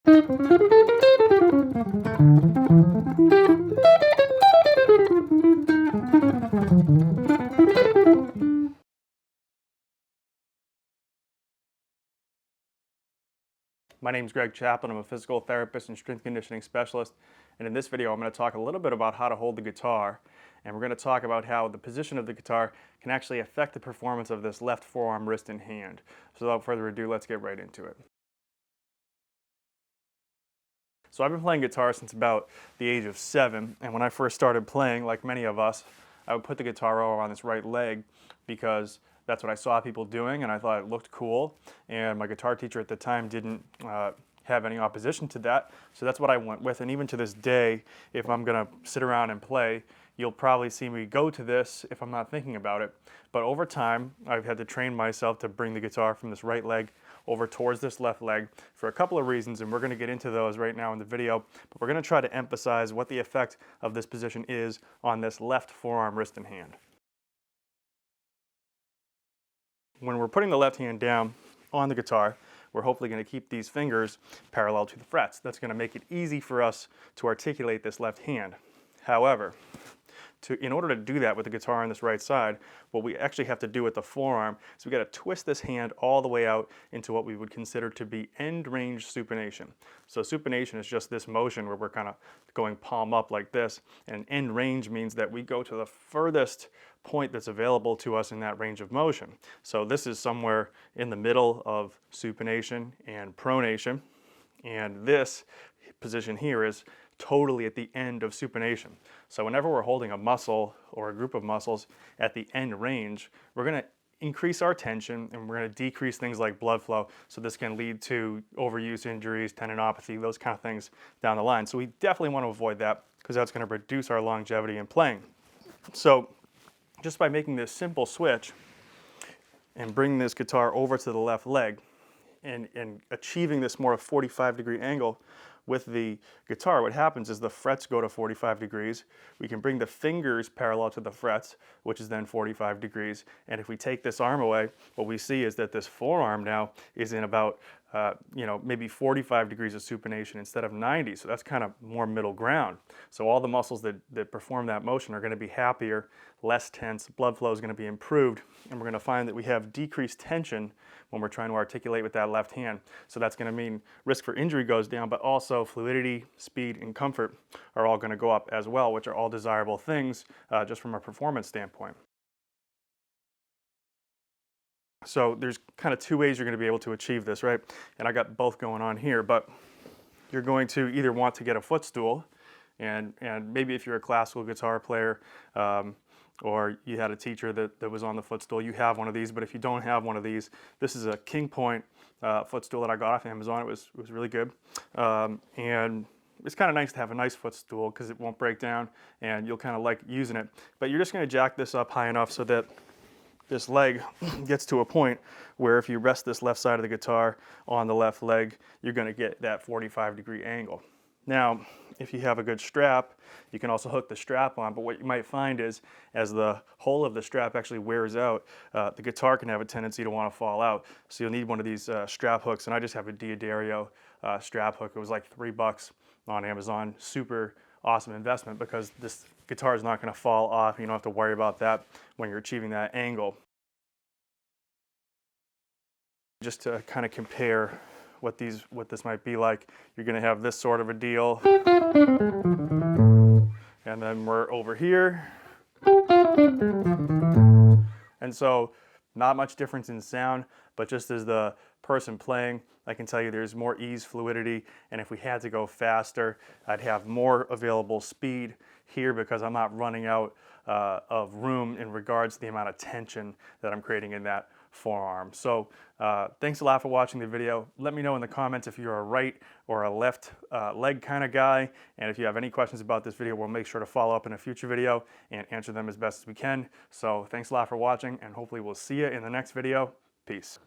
My name is Greg Chaplin. I'm a physical therapist and strength conditioning specialist, and in this video I'm going to talk a little bit about how to hold the guitar, and we're going to talk about how the position of the guitar can actually affect the performance of this left forearm, wrist, and hand. So without further ado, let's get right into it. So I've been playing guitar since about the age of 7, and when I first started playing, like many of us, I would put the guitar over on this right leg because that's what I saw people doing and I thought it looked cool, and my guitar teacher at the time didn't have any opposition to that, so that's what I went with. And even to this day, if I'm gonna sit around and play, you'll probably see me go to this if I'm not thinking about it. But over time, I've had to train myself to bring the guitar from this right leg over towards this left leg for a couple of reasons, and we're going to get into those right now in the video, but we're going to try to emphasize what the effect of this position is on this left forearm, wrist, and hand. When we're putting the left hand down on the guitar, we're hopefully going to keep these fingers parallel to the frets. That's going to make it easy for us to articulate this left hand. However, in order to do that with the guitar on this right side, what we actually have to do with the forearm is we got to twist this hand all the way out into what we would consider to be end range supination. So supination is just this motion where we're kind of going palm up like this, and end range means that we go to the furthest point that's available to us in that range of motion. So this is somewhere in the middle of supination and pronation, and this position here is totally at the end of supination. So whenever we're holding a muscle or a group of muscles at the end range, we're going to increase our tension and we're going to decrease things like blood flow. So this can lead to overuse injuries, tendinopathy, those kind of things down the line. So we definitely want to avoid that because that's going to reduce our longevity in playing. So just by making this simple switch and bringing this guitar over to the left leg and achieving this more 45-degree angle with the guitar, what happens is the frets go to 45 degrees. We can bring the fingers parallel to the frets, which is then 45 degrees. And if we take this arm away, what we see is that this forearm now is in about maybe 45 degrees of supination instead of 90. So that's kind of more middle ground. So all the muscles that perform that motion are going to be happier, less tense, blood flow is going to be improved, and we're going to find that we have decreased tension when we're trying to articulate with that left hand. So that's going to mean risk for injury goes down, but also fluidity, speed, and comfort are all going to go up as well, which are all desirable things just from a performance standpoint. So there's kind of two ways you're going to be able to achieve this, right? And I got both going on here, but you're going to either want to get a footstool, and maybe if you're a classical guitar player, or you had a teacher that was on the footstool, you have one of these. But if you don't have one of these, this is a King Point footstool that I got off Amazon. It was really good, and it's kind of nice to have a nice footstool because it won't break down and you'll kind of like using it. But you're just going to jack this up high enough so that this leg gets to a point where if you rest this left side of the guitar on the left leg, you're going to get that 45-degree angle. Now, if you have a good strap, you can also hook the strap on, but what you might find is as the hole of the strap actually wears out, the guitar can have a tendency to want to fall out. So you'll need one of these strap hooks, and I just have a D'Addario strap hook. It was like $3 on Amazon. Super awesome investment because this guitar is not going to fall off. You don't have to worry about that when you're achieving that angle. Just to kind of compare what this might be like, you're going to have this sort of a deal, and then we're over here, and so not much difference in sound, but just as the person playing, I can tell you there's more ease, fluidity, and if we had to go faster, I'd have more available speed here because I'm not running out of room in regards to the amount of tension that I'm creating in that forearm. So thanks a lot for watching the video. Let me know in the comments if you're a right or a left leg kind of guy, and if you have any questions about this video, we'll make sure to follow up in a future video and answer them as best as we can. So thanks a lot for watching, and hopefully we'll see you in the next video. Peace.